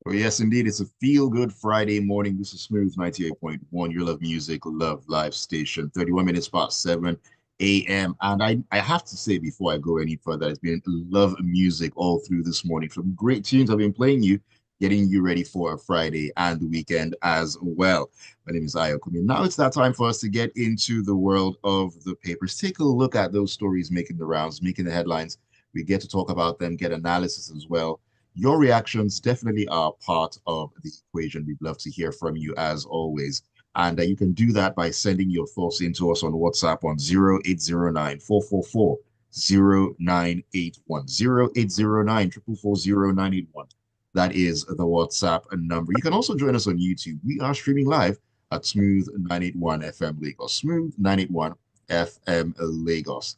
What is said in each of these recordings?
Oh, yes, indeed. It's a feel-good Friday morning. This is Smooth 98.1, your love music, love live station, 31 minutes past 7 a.m. And I have to say before I go any further, it's been love music all through this morning. Some great tunes I've been playing you, getting you ready for a Friday and the weekend as well. My name is Ayokunmi. Now it's that time for us to get into the world of the papers. Take a look at those stories making the rounds, making the headlines. We get to talk about them, get analysis as well. Your reactions definitely are part of the equation. We'd love to hear from you as always. And you can do that by sending your thoughts into us on WhatsApp on 0809 444 0981 0809 444 0981. That is the WhatsApp number. You can also join us on YouTube. We are streaming live at Smooth 981 FM Lagos. Smooth 981 FM Lagos.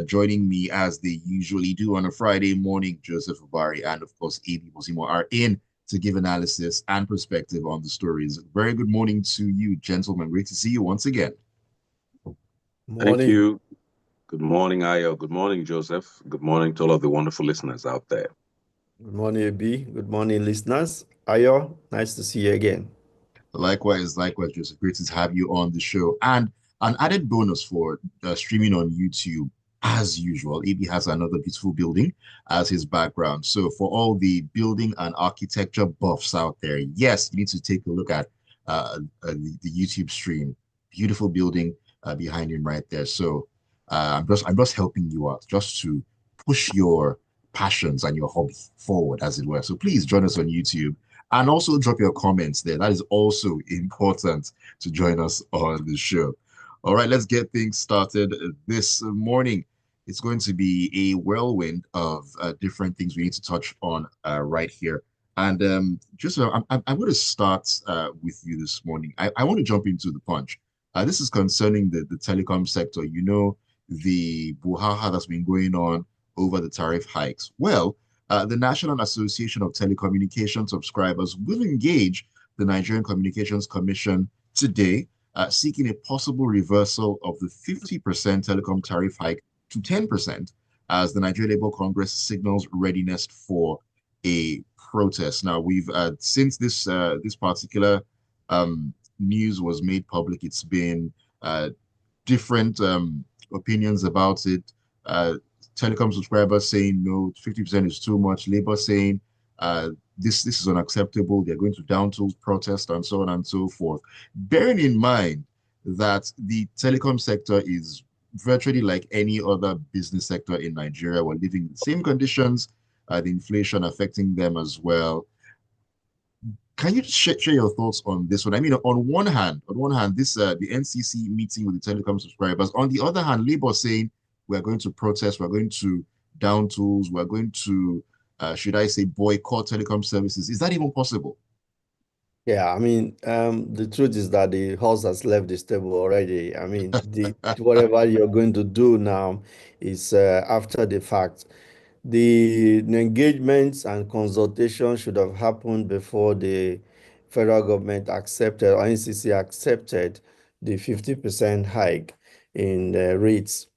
Joining me as they usually do on a Friday morning, Joseph Obari and, of course, AB Bozimo are in to give analysis and perspective on the stories. Very good morning to you, gentlemen. Great to see you once again. Thank Morning. you. Good morning, Ayo. Good morning, Joseph. Good morning to all of the wonderful listeners out there. Good morning, AB. Good morning, listeners. Ayo, nice to see you again. Likewise, Joseph. Great to have you on the show. And an added bonus for streaming on YouTube, as usual, AB has another beautiful building as his background. So for all the building and architecture buffs out there, yes, you need to take a look at the YouTube stream. Beautiful building behind him right there. So I'm just helping you out, just to push your passions and your hobby forward, as it were. So please join us on YouTube and also drop your comments there. That is also important to join us on the show. All right, let's get things started this morning. It's going to be a whirlwind of different things we need to touch on right here. And I'm going to start with you this morning. I want to jump into the punch. This is concerning the telecom sector. You know, the brouhaha that's been going on over the tariff hikes. Well, the National Association of Telecommunication Subscribers will engage the Nigerian Communications Commission today, seeking a possible reversal of the 50% telecom tariff hike to 10% as the Nigerian Labour Congress signals readiness for a protest. Now, we've since this particular news was made public, it's been different opinions about it. Telecom subscribers saying no, 50% is too much. Labour saying this is unacceptable. They're going to down tools protest and so on and so forth. Bearing in mind that the telecom sector is virtually like any other business sector in Nigeria. We're living in the same conditions, the inflation affecting them as well. Can you share your thoughts on this one? I mean, on one hand, this the NCC meeting with the telecom subscribers. On the other hand, Labour saying we're going to protest, we're going to down tools, we're going to, should I say, boycott telecom services. Is that even possible? Yeah, I mean, the truth is that the horse has left the stable already. I mean, the whatever you're going to do now is after the fact. The engagements and consultation should have happened before the federal government accepted or NCC accepted the 50% hike in rates.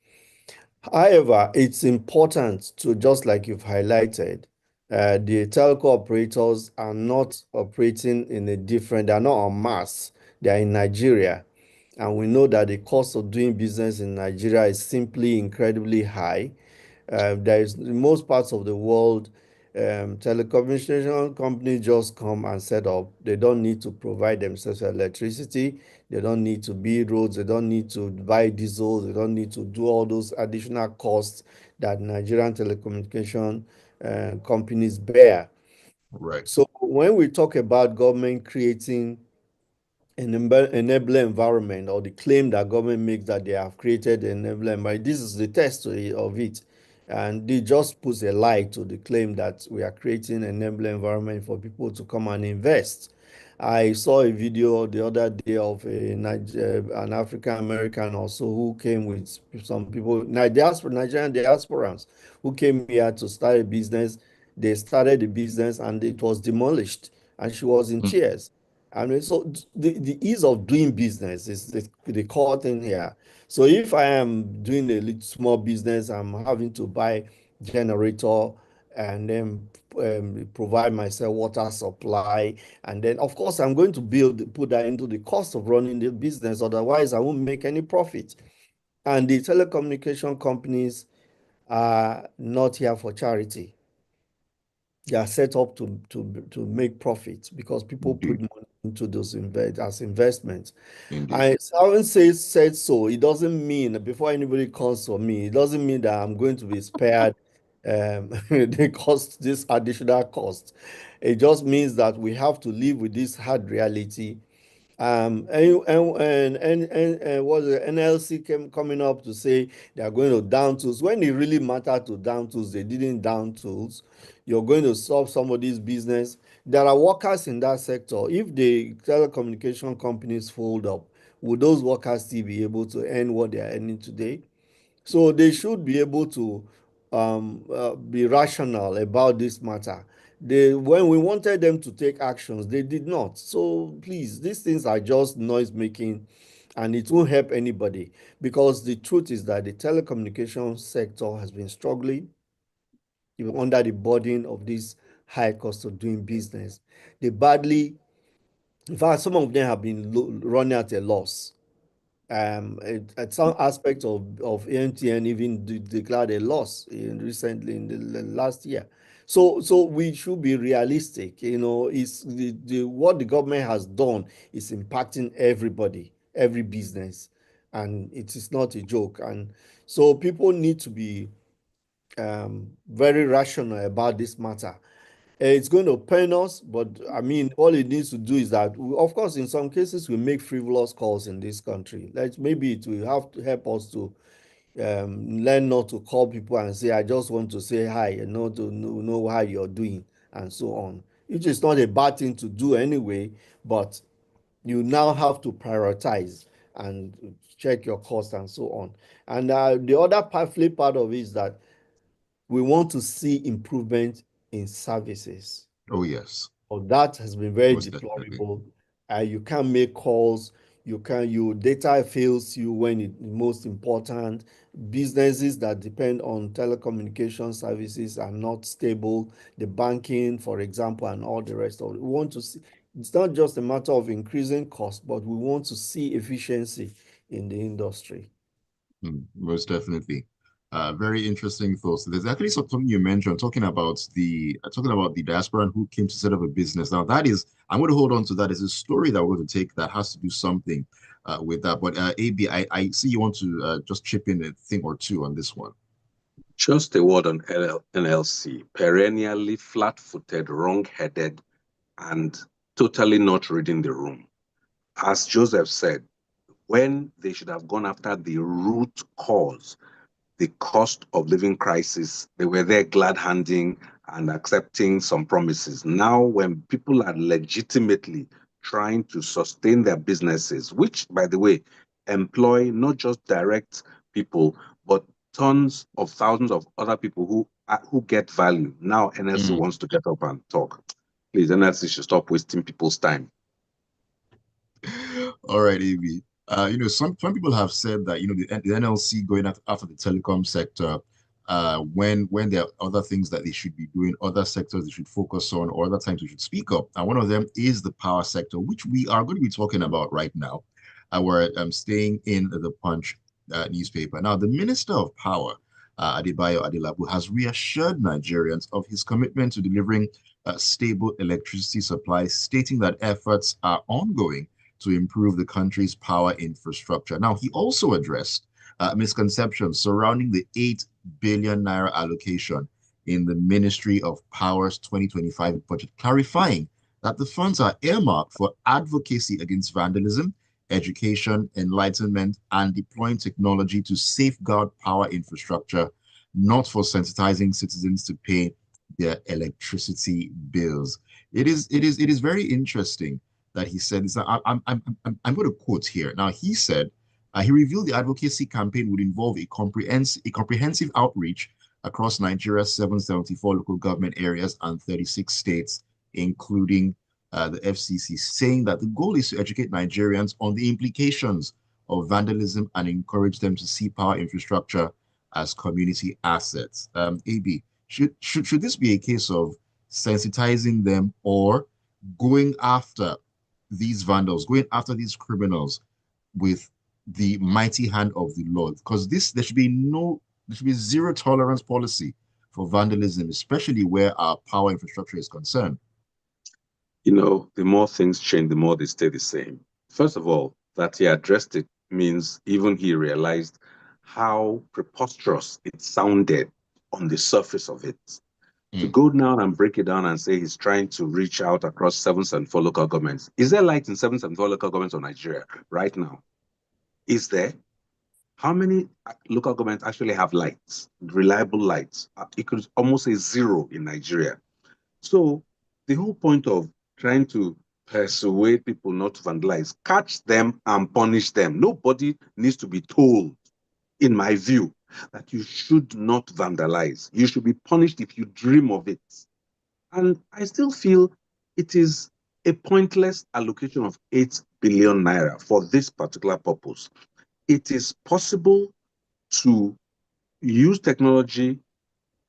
However, it's important to, just like you've highlighted, the telco operators are not operating in a different, they're not en masse, they're in Nigeria. And we know that the cost of doing business in Nigeria is simply incredibly high. There is in most parts of the world, telecommunication companies just come and set up. They don't need to provide themselves electricity. They don't need to build roads. They don't need to buy diesel. They don't need to do all those additional costs that Nigerian telecommunication companies bear. Right. So when we talk about government creating an enabler environment, or the claim that government makes that they have created an enabler environment, this is the test of it. And they just put a lie to the claim that we are creating an enabler environment for people to come and invest. I saw a video the other day of an African American also who came with some people, Nigerian diasporans, who came here to start a business. They started the business and it was demolished, and she was in Mm. tears. I mean, so the ease of doing business is the core thing here. So if I am doing a little small business, I'm having to buy generator and then provide myself water supply. And then, of course, I'm going to put that into the cost of running the business. Otherwise, I won't make any profit. And the telecommunication companies are not here for charity. They are set up to make profits because people put Indeed. money into those as investments. Indeed. I haven't said so. It doesn't mean before anybody comes for me, it doesn't mean that I'm going to be spared this additional cost. It just means that we have to live with this hard reality. What the NLC coming up to say they are going to down tools. When it really mattered to down tools, they didn't down tools. You're going to solve somebody's business. There are workers in that sector. If the telecommunication companies fold up, will those workers still be able to earn what they are earning today? So they should be able to be rational about this matter. When we wanted them to take actions, they did not. So please, these things are just noise making, and it won't help anybody, because the truth is that the telecommunication sector has been struggling even under the burden of this high cost of doing business. They badly, in fact, some of them have been running at a loss. At some aspect of MTN even declared a loss recently in the last year. So we should be realistic. It's what the government has done is impacting everybody, every business, and it is not a joke. And so people need to be very rational about this matter. It's going to pain us, but I mean, all it needs to do is that, of course, in some cases, we make frivolous calls in this country. Like maybe it will have to help us to learn not to call people and say, I just want to say hi and not to know how you're doing and so on. Which is not a bad thing to do anyway, but you now have to prioritize and check your cost and so on. And the other flip part of it is that we want to see improvement in services. Oh, yes. That has been very Most definitely. deplorable. You can't make calls. Your data fails you when it's most important. Businesses that depend on telecommunication services are not stable. The banking, for example, and all the rest of it. We want to see. It's not just a matter of increasing cost, but we want to see efficiency in the industry. Most definitely. Very interesting thoughts. There's actually something you mentioned talking about the diaspora and who came to set up a business. Now that is, I'm going to hold on to that as a story that we're going to take that has to do something with that. But AB, I see you want to just chip in a thing or two on this one. Just a word on NLC. Perennially flat-footed, wrong-headed, and totally not reading the room. As Joseph said, when they should have gone after the root cause, the cost of living crisis, they were there glad handing and accepting some promises. Now, when people are legitimately trying to sustain their businesses, which, by the way, employ not just direct people, but tons of thousands of other people who get value. Now, NLC Mm. wants to get up and talk. Please, NLC should stop wasting people's time. All right, AB. Some people have said that the NLC going after the telecom sector, when there are other things that they should be doing, other sectors they should focus on, or other times we should speak up. And one of them is the power sector, which we are going to be talking about right now. We're staying in the Punch newspaper. Now, the Minister of Power, Adebayo Adelabu, has reassured Nigerians of his commitment to delivering stable electricity supply, stating that efforts are ongoing to improve the country's power infrastructure. Now, he also addressed misconceptions surrounding the 8 billion naira allocation in the Ministry of Power's 2025 budget, clarifying that the funds are earmarked for advocacy against vandalism, education, enlightenment, and deploying technology to safeguard power infrastructure, not for sensitizing citizens to pay their electricity bills. It is very interesting that he said this. I'm going to quote here. Now, he said he revealed the advocacy campaign would involve a comprehensive outreach across Nigeria's 774 local government areas and 36 states, including the FCC, saying that the goal is to educate Nigerians on the implications of vandalism and encourage them to see power infrastructure as community assets. AB, Should this be a case of sensitizing them or going after these vandals, going after these criminals with the mighty hand of the Lord? Because there should be zero tolerance policy for vandalism, especially where our power infrastructure is concerned. You know, the more things change, the more they stay the same. First of all, that he addressed it means even he realized how preposterous it sounded on the surface of it. To go now and break it down and say he's trying to reach out across 774 local governments. Is there light in 774 local governments of Nigeria right now? Is there? How many local governments actually have lights, reliable lights? It could almost say zero in Nigeria. So the whole point of trying to persuade people not to vandalize, catch them and punish them. Nobody needs to be told, in my view, that you should not vandalize. You should be punished if you dream of it. And I still feel it is a pointless allocation of 8 billion naira for this particular purpose. It is possible to use technology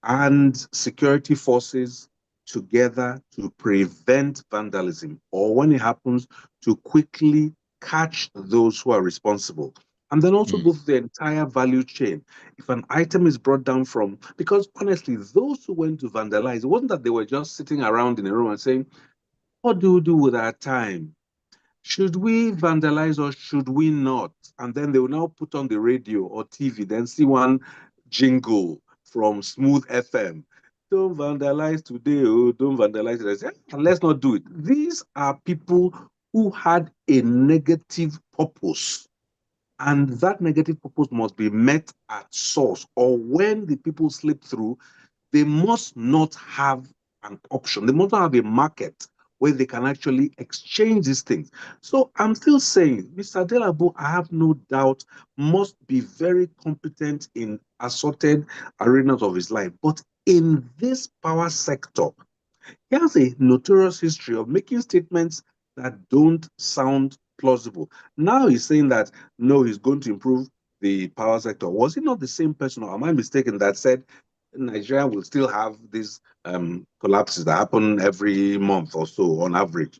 and security forces together to prevent vandalism, or when it happens, to quickly catch those who are responsible. And then also go through the entire value chain. If an item is brought down from, because honestly, those who went to vandalize, it wasn't that they were just sitting around in a room and saying, what do we do with our time? Should we vandalize or should we not? And then they will now put on the radio or TV, then see one jingle from Smooth FM. Don't vandalize today, oh, don't vandalize it. I say, let's not do it. These are people who had a negative purpose. And that negative purpose must be met at source, or when the people slip through, they must not have an option. They must not have a market where they can actually exchange these things. So I'm still saying, Mr. Delabu, I have no doubt, must be very competent in assorted arenas of his life. But in this power sector, he has a notorious history of making statements that don't sound plausible. Now he's saying that, no, he's going to improve the power sector. Was he not the same person, or am I mistaken, that said Nigeria will still have these collapses that happen every month or so on average?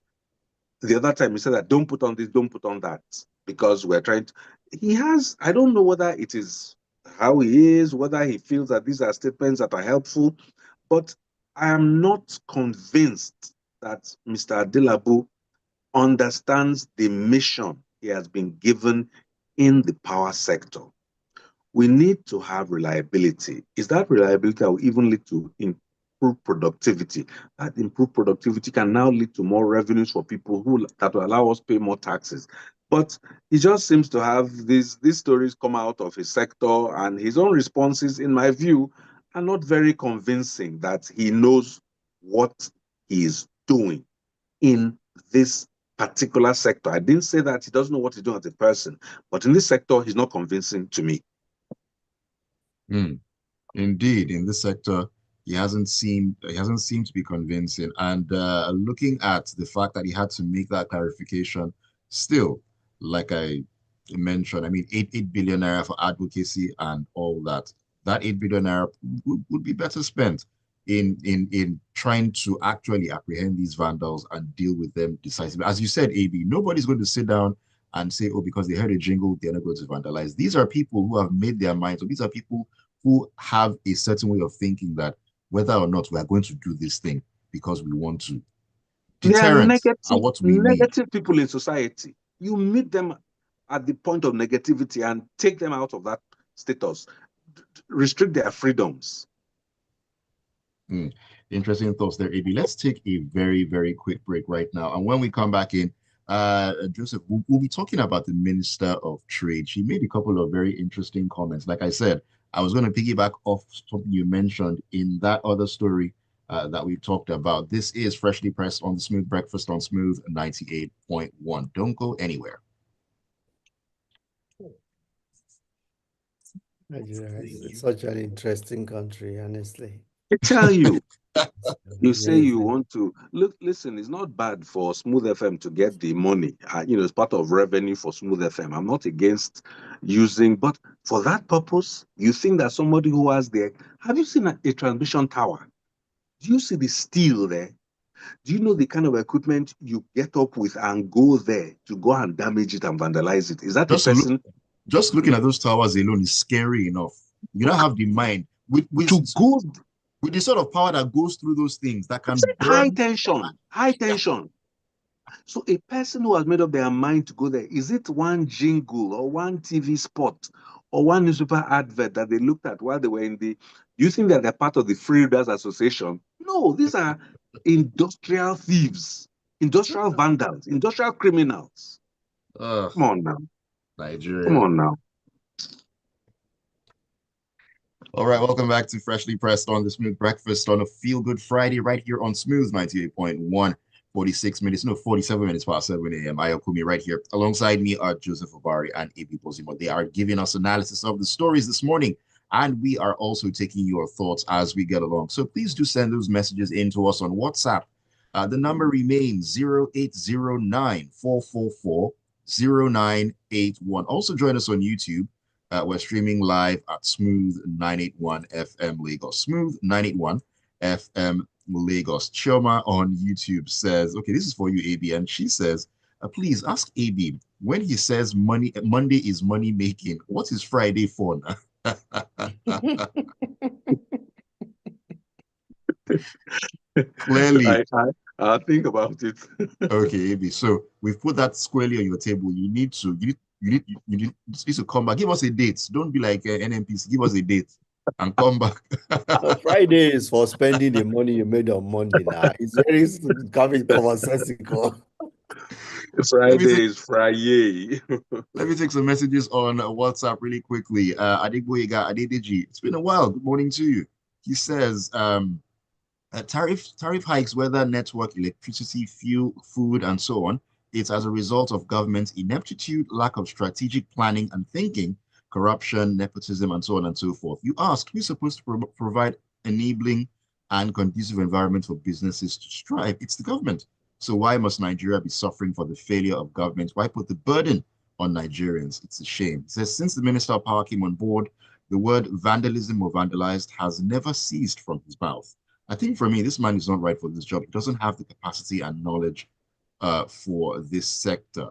The other time he said that don't put on this, don't put on that, because we're trying to. He has, I don't know whether it is how he is, whether he feels that these are statements that are helpful, but I am not convinced that Mr. Adilabu understands the mission he has been given in the power sector. We need to have reliability. Is that reliability that will even lead to improved productivity? That improved productivity can now lead to more revenues for people that will allow us to pay more taxes. But he just seems to have these stories come out of his sector, and his own responses, in my view, are not very convincing that he knows what he is doing in this particular sector. I didn't say that he doesn't know what he's doing as a person, but in this sector, he's not convincing to me. Indeed, in this sector, he hasn't seemed to be convincing. And looking at the fact that he had to make that clarification, still, like I mentioned, I mean, 8 billion naira for advocacy and all that. That 8 billion naira would be better spent in trying to actually apprehend these vandals and deal with them decisively. As you said, AB, nobody's going to sit down and say, oh, because they heard a jingle, they're not going to vandalize. These are people who have made their minds, or these are people who have a certain way of thinking that whether or not we are going to do this thing because we want to. Deterrence are what we need. Negative people in society. You meet them at the point of negativity and take them out of that status. Restrict their freedoms. Interesting thoughts there, AB. Let's take a very, very quick break right now. And when we come back in, Joseph, we'll be talking about the Minister of Trade. She made a couple of very interesting comments. Like I said, I was going to piggyback off something you mentioned in that other story that we talked about. This is Freshly Pressed on the Smooth Breakfast on Smooth 98.1. Don't go anywhere. Nigeria is such an interesting country, honestly. I tell you. You say you Amazing. want to look, listen, it's not bad for Smooth FM to get the money. It's part of revenue for Smooth FM. I'm not against using, but for that purpose, you think that somebody who has have you seen a transmission tower? Do you see the steel there? Do you know the kind of equipment you get up with and go there to go and damage it and vandalize it? Is that a Just look, person just looking at those towers alone is scary enough. You don't have the mind to go with the sort of power that goes through those things that can high burn. tension, high Yeah. tension? So a person who has made up their mind to go there, is it one jingle or one TV spot or one newspaper advert that they looked at while they were in the? Do you think that they're part of the Free Readers Association? No, these are industrial thieves, industrial vandals, industrial criminals. Ugh, Come on now. Come Nigeria. on now. All right, welcome back to Freshly Pressed on the Smooth Breakfast on a Feel Good Friday right here on Smooth 98.1. 46 minutes, no, 47 minutes past 7 a.m. Ayokunmi right here. Alongside me are Joseph Obari and AB Bozimo. They are giving us analysis of the stories this morning, and we are also taking your thoughts as we get along. So please do send those messages in to us on WhatsApp. The number remains 0809 444 0981. Also join us on YouTube. We're streaming live at Smooth 981 FM Lagos. Smooth 981 FM Lagos. Choma on YouTube says, okay, this is for you, AB. And she says, please ask AB when he says Monday is money making, what is Friday for now? Clearly. I'll think about it. Okay, AB. So we've put that squarely on your table. You need to come back. Give us a date. Don't be like NMPC. Give us a date and come back. Friday is for spending the money you made on Monday now. It's very commonsensical. Friday is Friday. Let me take some messages on WhatsApp really quickly. Adigboyega Adedeji, it's been a while. Good morning to you. He says, tariff hikes, whether network, electricity, fuel, food, and so on, it's as a result of government's ineptitude, lack of strategic planning and thinking, corruption, nepotism, and so on and so forth. You ask, who's supposed to provide enabling and conducive environment for businesses to strive? It's the government. So why must Nigeria be suffering for the failure of government? Why put the burden on Nigerians? It's a shame. He says, since the Minister of Power came on board, the word vandalism or vandalized has never ceased from his mouth. I think for me, this man is not right for this job. He doesn't have the capacity and knowledge for this sector.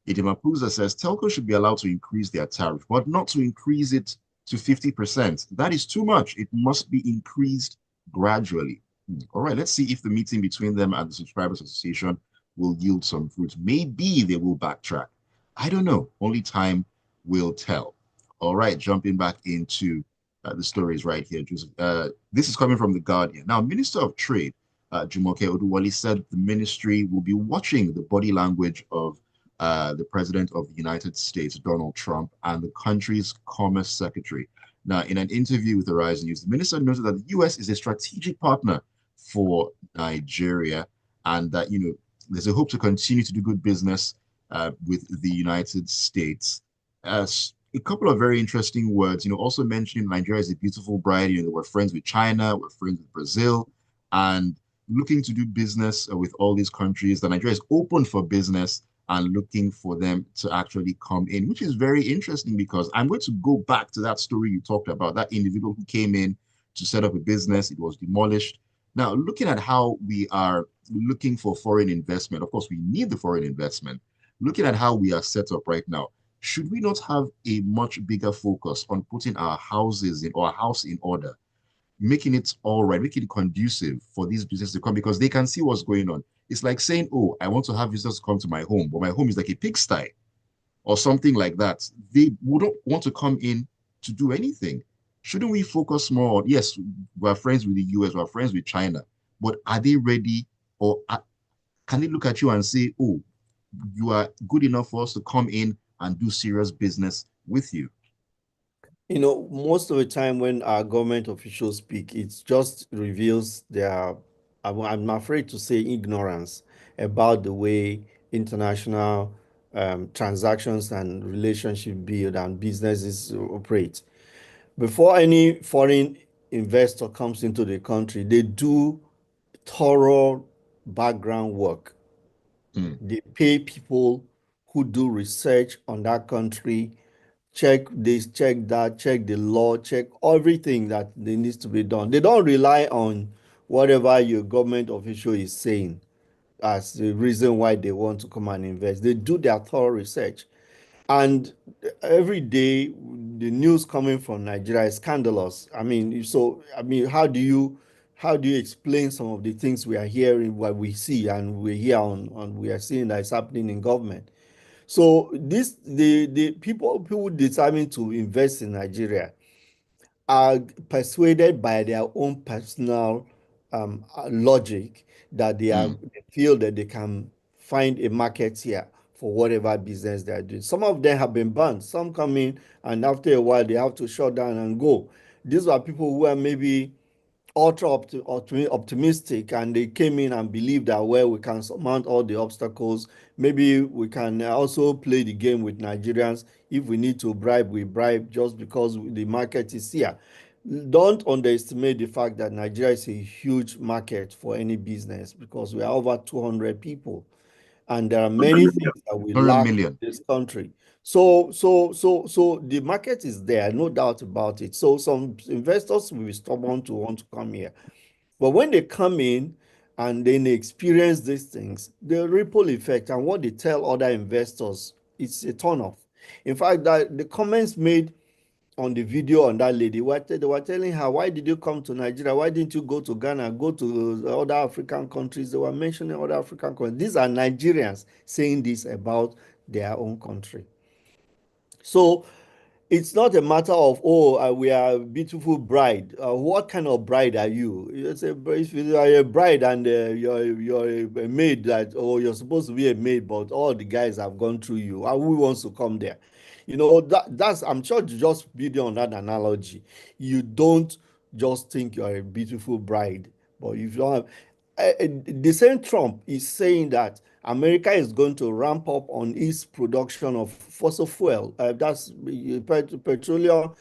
Idimapuza says telco should be allowed to increase their tariff, but not to increase it to 50%. That is too much. It must be increased gradually. All right, let's see if the meeting between them and the Subscribers Association will yield some fruit. Maybe they will backtrack. I don't know. Only time will tell. All right, jumping back into the stories right here. This is coming from The Guardian. Now, Minister of Trade, Jumoke Oduwale, said the ministry will be watching the body language of the President of the United States, Donald Trump, and the country's Commerce Secretary. Now, in an interview with Horizon News, the minister noted that the U.S. is a strategic partner for Nigeria, and that there's a hope to continue to do good business with the United States. A couple of very interesting words, also mentioning Nigeria is a beautiful bride. We're friends with China, we're friends with Brazil, and looking to do business with all these countries. That Nigeria is open for business and looking for them to actually come in, which is very interesting because I'm going to go back to that story you talked about, that individual who came in to set up a business, it was demolished. Now, looking at how we are looking for foreign investment, of course, we need the foreign investment. Looking at how we are set up right now, should we not have a much bigger focus on putting our houses in or our house in order, making it all right, making it conducive for these businesses to come because they can see what's going on? It's like saying, oh, I want to have visitors come to my home, but my home is like a pigsty or something like that. They wouldn't want to come in to do anything. Shouldn't we focus more on, yes, we're friends with the US, we're friends with China, but are they ready or can they look at you and say, oh, you are good enough for us to come in and do serious business with you? Most of the time when our government officials speak, it just reveals their, I'm afraid to say, ignorance about the way international transactions and relationship build and businesses operate. Before any foreign investor comes into the country, they do thorough background work. Mm, They pay people who do research on that country, check this, check that, check the law, check everything that they needs to be done. They don't rely on whatever your government official is saying as the reason why they want to come and invest. They do their thorough research. And every day, the news coming from Nigeria is scandalous. I mean, how do you explain some of the things we are hearing, what we see, and we hear on we are seeing that is happening in government? So this the people determined to invest in Nigeria are persuaded by their own personal logic that mm, they feel that they can find a market here for whatever business they are doing. Some of them have been banned. Some come in and after a while they have to shut down and go. These are people who are maybe optimistic and they came in and believed that well we can surmount all the obstacles. Maybe we can also play the game with Nigerians. If we need to bribe, we bribe just because the market is here. Don't underestimate the fact that Nigeria is a huge market for any business because we are over 200 people and there are many 100 million. things that we 100 lack in million. this country. So the market is there, no doubt about it. So some investors will be stubborn to want to come here. But when they come in and then they experience these things, the ripple effect and what they tell other investors, it's a turn off. In fact, that the comments made on the video on that lady, they were telling her, why did you come to Nigeria? Why didn't you go to Ghana, go to other African countries? They were mentioning other African countries. These are Nigerians saying this about their own country. So it's not a matter of, oh, we are a beautiful bride. What kind of bride are you? If you are a bride and you're a maid, that, oh, you're supposed to be a maid, but all the guys have gone through you. Who wants to come there? That's, I'm sure, to just building on that analogy. You don't just think you're a beautiful bride, but if you don't have, the same Trump is saying that America is going to ramp up on its production of fossil fuel, that's petroleum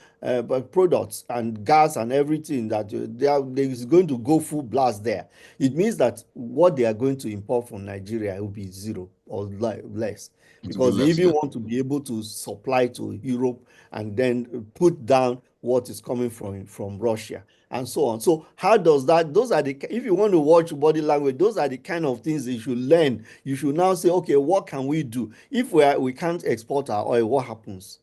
products and gas and everything, that there is going to go full blast there. It means that what they are going to import from Nigeria will be zero or less It will be because they less, even yeah. want to be able to supply to Europe and then put down what is coming from Russia and so on. So how does that, those are the, if you want to watch body language, those are the kind of things that you should learn. You should now say, okay, what can we do? If we can't export our oil, what happens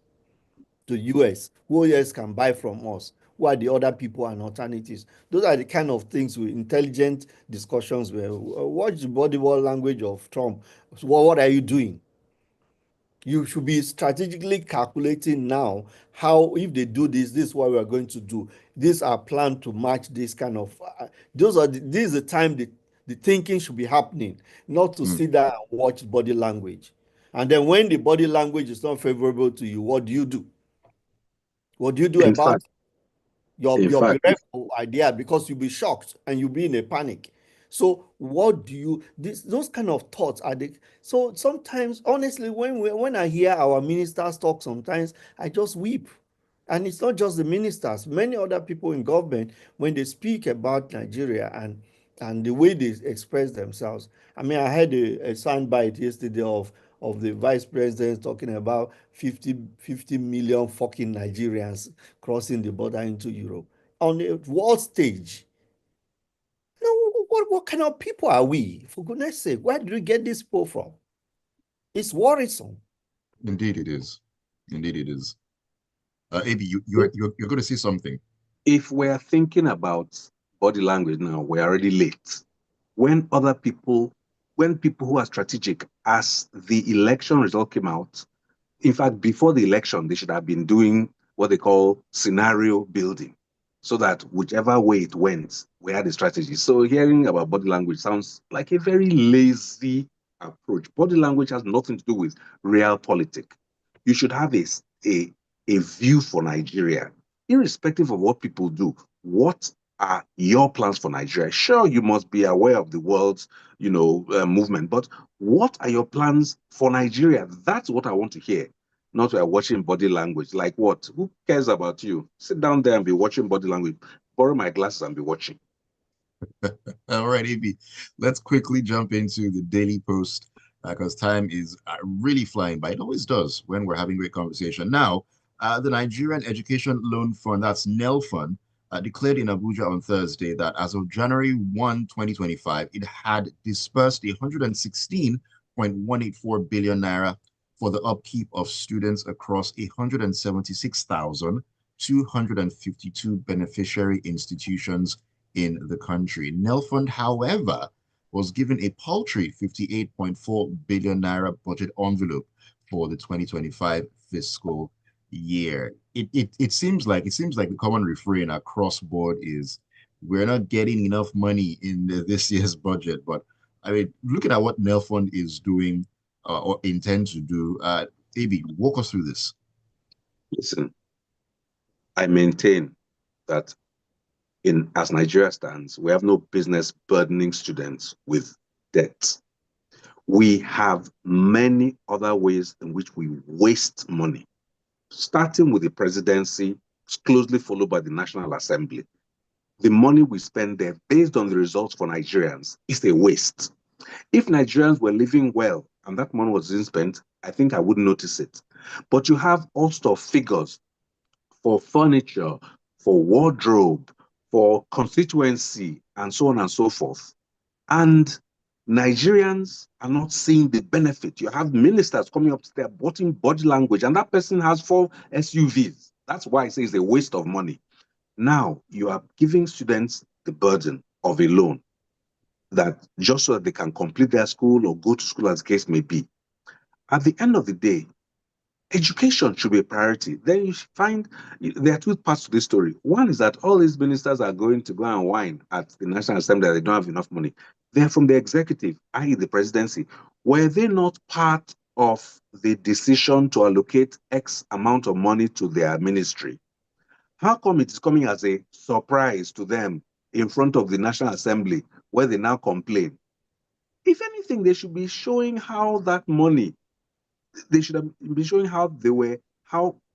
to US? Who else can buy from us? Who are the other people and alternatives? Those are the kind of things with intelligent discussions where watch the body language of Trump. So what are you doing? You should be strategically calculating now how, if they do this, this is what we are going to do. These are planned to match this kind of. This is the time the thinking should be happening, not to Mm, sit there and watch body language. And then when the body language is not favorable to you, what do you do? What do you do In about fact, it? in You're fact, bereft of idea because you'll be shocked and you'll be in a panic. So what do you those kind of thoughts are the so sometimes honestly when I hear our ministers talk, sometimes I just weep. And it's not just the ministers, many other people in government, when they speak about Nigeria and the way they express themselves. I mean, I had a soundbite yesterday of the vice president talking about 50 million fucking Nigerians crossing the border into Europe on a world stage. What kind of people are we? For goodness sake, where do we get these people from? It's worrisome. indeed it is. Indeed it is. Abi, you're going to say something. if we're thinking about body language now, we're already late. When other people, when people who are strategic, as the election result came out, in fact, before the election, they should have been doing what they call scenario building so that whichever way it went, we had a strategy. So hearing about body language sounds like a very lazy approach. Body language has nothing to do with real politics. You should have a, a view for Nigeria, irrespective of what people do. What are your plans for Nigeria? Sure, you must be aware of the world's, movement, but what are your plans for Nigeria? That's what I want to hear. not we are watching body language. Like what? Who cares about you? Sit down there and be watching body language. Borrow my glasses and be watching. All right, AB, let's quickly jump into the Daily Post because time is really flying by. It always does when we're having great conversation. Now, the Nigerian Education Loan Fund, that's NEL Fund, declared in Abuja on Thursday that as of January 1, 2025, it had disbursed 116.184 billion naira for the upkeep of students across 176,252 beneficiary institutions in the country. Nelfund, however, was given a paltry 58.4 billion naira budget envelope for the 2025 fiscal year. It seems like the common refrain across board is we're not getting enough money in this year's budget. But I mean, looking at what Nelfund is doing or intend to do, AB, walk us through this. Listen, I maintain that as Nigeria stands, we have no business burdening students with debt. We have many other ways in which we waste money, starting with the presidency, closely followed by the National Assembly. The money we spend there, based on the results for Nigerians, is a waste. If Nigerians were living well and that money was being spent, I think I wouldn't notice it. But you have all sorts of figures for furniture, for wardrobe, for constituency, and so on and so forth. And Nigerians are not seeing the benefit. You have ministers coming up there, botting body language, and that person has 4 SUVs. That's why I say it's a waste of money. Now you are giving students the burden of a loan that just so that they can complete their school or go to school as the case may be. At the end of the day, education should be a priority. Then you find there are 2 parts to this story. One is that all these ministers are going to go and whine at the National Assembly that they don't have enough money. They're from the executive, i.e. the presidency. Were they not part of the decision to allocate X amount of money to their ministry? How come it is coming as a surprise to them in front of the National Assembly where they now complain? If anything, they should be showing how that money, they should have been showing how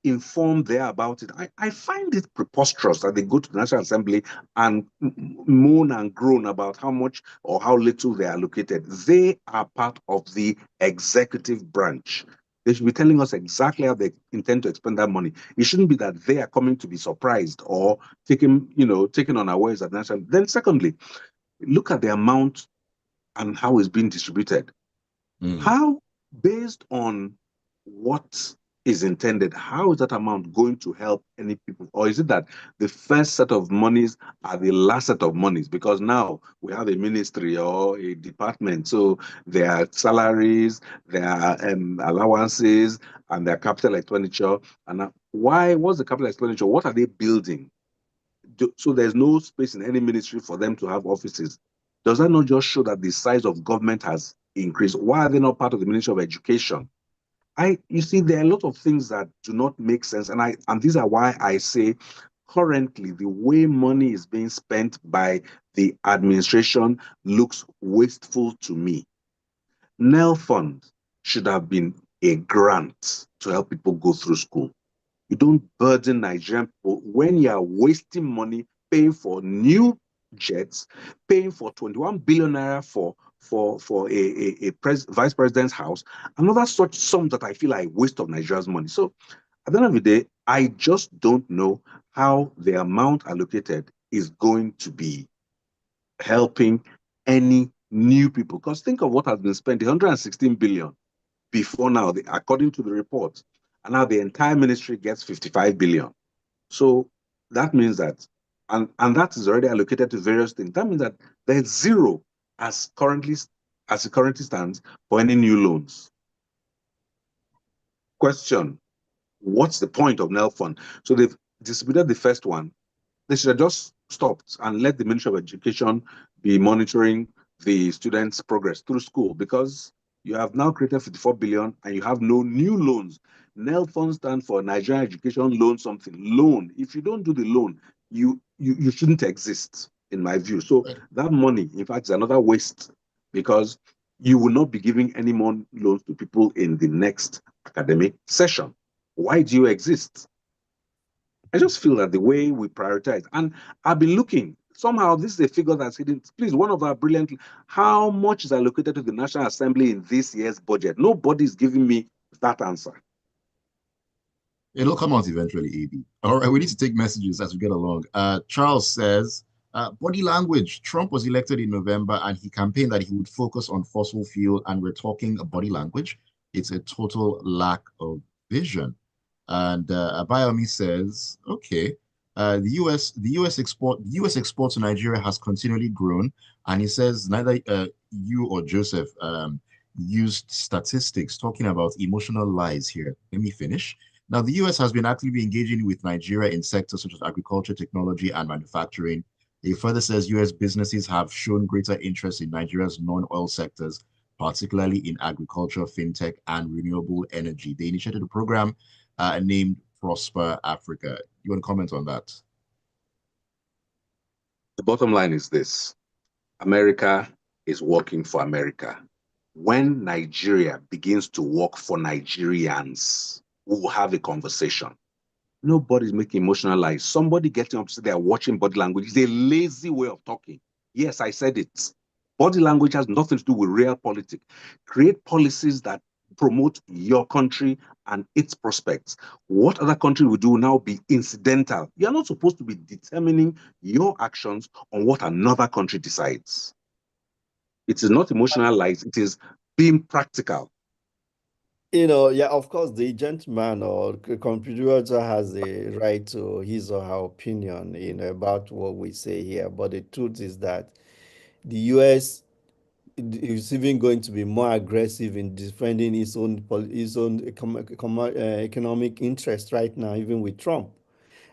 informed they are about it. I find it preposterous that they go to the National Assembly and moan and groan about how much or how little they are allocated. They are part of the executive branch. They should be telling us exactly how they intend to expend that money. It shouldn't be that they are coming to be surprised or taken unawares at the national. Then secondly, look at the amount and how it's being distributed. How, based on what is intended, how is that amount going to help any people? Or is it that the first set of monies are the last set of monies? Because now we have a ministry or a department, so there are salaries, there are allowances, and there are capital expenditure. And what's the capital expenditure? What are they building? So there's no space in any ministry for them to have offices. Does that not just show that the size of government has increased? Why are they not part of the Ministry of Education? You see, there are a lot of things that do not make sense, and these are why I say currently the way money is being spent by the administration looks wasteful to me. NEL Fund should have been a grant to help people go through school. You don't burden Nigerian people when you are wasting money paying for new jets, paying for 21 billion naira for a vice president's house, another such sum that I feel like a waste of Nigeria's money. So at the end of the day, I just don't know how the amount allocated is going to be helping any new people. Because think of what has been spent, 116 billion before now, according to the report. And now the entire ministry gets 55 billion. So that means that, and that is already allocated to various things. That means that there's zero as it currently stands for any new loans. Question: what's the point of NEL Fund? So they've distributed the first one. They should have just stopped and let the Ministry of Education be monitoring the students' progress through school, because you have now created 54 billion and you have no new loans. NEL Fund stands for Nigerian Education Loan something. Loan. If you don't do the loan, you shouldn't exist, in my view. So that money, in fact, is another waste, because you will not be giving any more loans to people in the next academic session. Why do you exist? I just feel that the way we prioritize, and I've been looking, somehow this is a figure that's hidden. Please, one of our brilliant, how much is allocated to the National Assembly in this year's budget? Nobody's giving me that answer. It'll come out eventually, AB. All right, we need to take messages as we get along. Charles says, body language. Trump was elected in November and he campaigned that he would focus on fossil fuel, and we're talking body language. It's a total lack of vision. And Abayomi says, okay, the US export to Nigeria has continually grown, and he says neither you or Joseph used statistics talking about emotional lies here. Let me finish. Now, the US has been actively engaging with Nigeria in sectors such as agriculture, technology, and manufacturing. It further says US businesses have shown greater interest in Nigeria's non-oil sectors, particularly in agriculture, fintech, and renewable energy. They initiated a program named Prosper Africa. You want to comment on that? The bottom line is this: America is working for America. When Nigeria begins to work for Nigerians, we will have a conversation. Nobody's making emotional lies. Somebody getting up to say they are watching body language is a lazy way of talking. Yes, I said it. Body language has nothing to do with real politics. Create policies that promote your country and its prospects. What other country will do now be incidental. You are not supposed to be determining your actions on what another country decides. It is not emotional lies. It is being practical. Yeah, of course, the gentleman or contributor has a right to his or her opinion, about what we say here. But the truth is that the US is even going to be more aggressive in defending its own economic interest right now, even with Trump.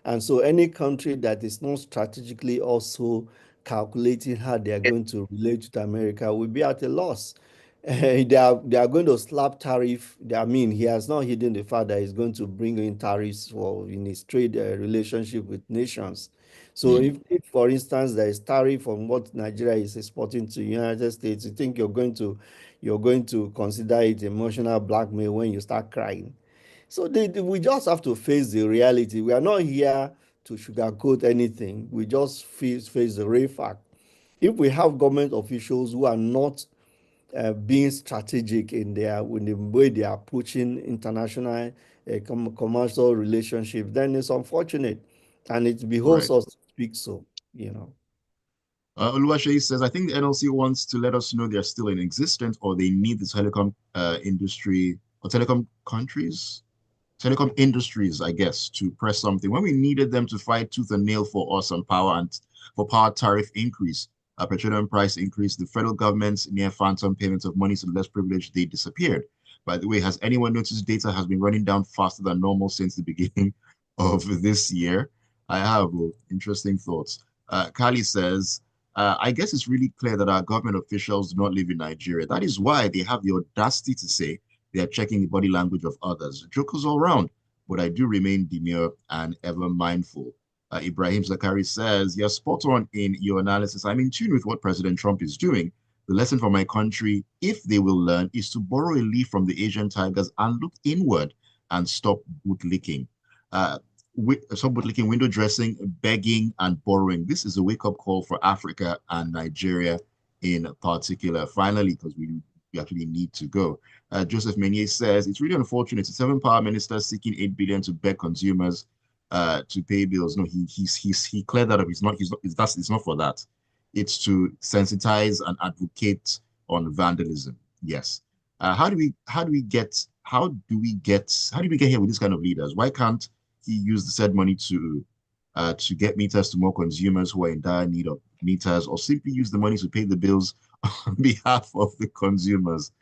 And so any country that is not strategically also calculating how they are going to relate to America will be at a loss. They are going to slap tariff. I mean, he has not hidden the fact that he's going to bring in tariffs in his trade relationship with nations. So if, for instance, there is tariff on what Nigeria is exporting to United States, you think you're going to consider it emotional blackmail when you start crying. So we just have to face the reality. We are not here to sugarcoat anything. We just face the real fact. If we have government officials who are not being strategic in the way they are approaching international commercial relationships, then it's unfortunate, and it behoves Right. us to speak so. Oluwaseyi says, I think the NLC wants to let us know they're still in existence, or they need the telecom industry or telecom industries, I guess, to press something. When we needed them to fight tooth and nail for us on power and for power tariff increase, petroleum price increase, the federal government's near phantom payments of money to the less privileged, they disappeared. By the way, has anyone noticed data has been running down faster than normal since the beginning of this year? I have. Interesting thoughts. Kali says, I guess it's really clear that our government officials do not live in Nigeria. That is why they have the audacity to say they are checking the body language of others. Jokers all around, but I do remain demure and ever mindful. Ibrahim Zakari says, you're spot on in your analysis. I'm in tune with what President Trump is doing. The lesson for my country, if they will learn, is to borrow a leaf from the Asian tigers and look inward and stop bootlicking. Stop bootlicking, window dressing, begging, and borrowing. This is a wake-up call for Africa and Nigeria in particular. Finally, because we actually need to go. Joseph Menier says, it's really unfortunate. The seven power minister seeking 8 billion to beg consumers to pay bills. No, he cleared that up. It's not for that. It's to sensitize and advocate on vandalism. Yes. How do we get here with this kind of leaders? Why can't he use the said money to get meters to more consumers who are in dire need of meters, or simply use the money to pay the bills on behalf of the consumers?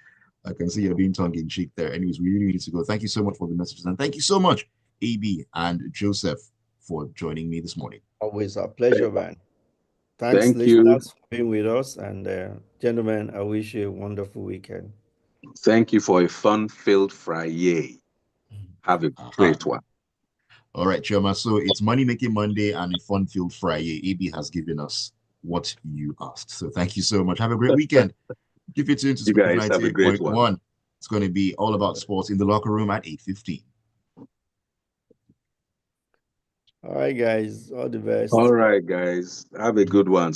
I can see you're being tongue-in-cheek there. Anyways, we really need to go. Thank you so much for the messages, and thank you so much, AB and Joseph, for joining me this morning. Always a pleasure, man. Thanks, Thank you. listeners, for being with us. And gentlemen, I wish you a wonderful weekend. Thank you for a fun-filled Friday. Have a great one. All right, Chioma. So it's Money Making Monday and a fun-filled Friday. AB has given us what you asked. So thank you so much. Have a great weekend. Keep it tuned to You guys have a great one. 98.1. It's going to be all about sports in the locker room at 8:15. All right, guys. All the All best. right, guys. Have a good one.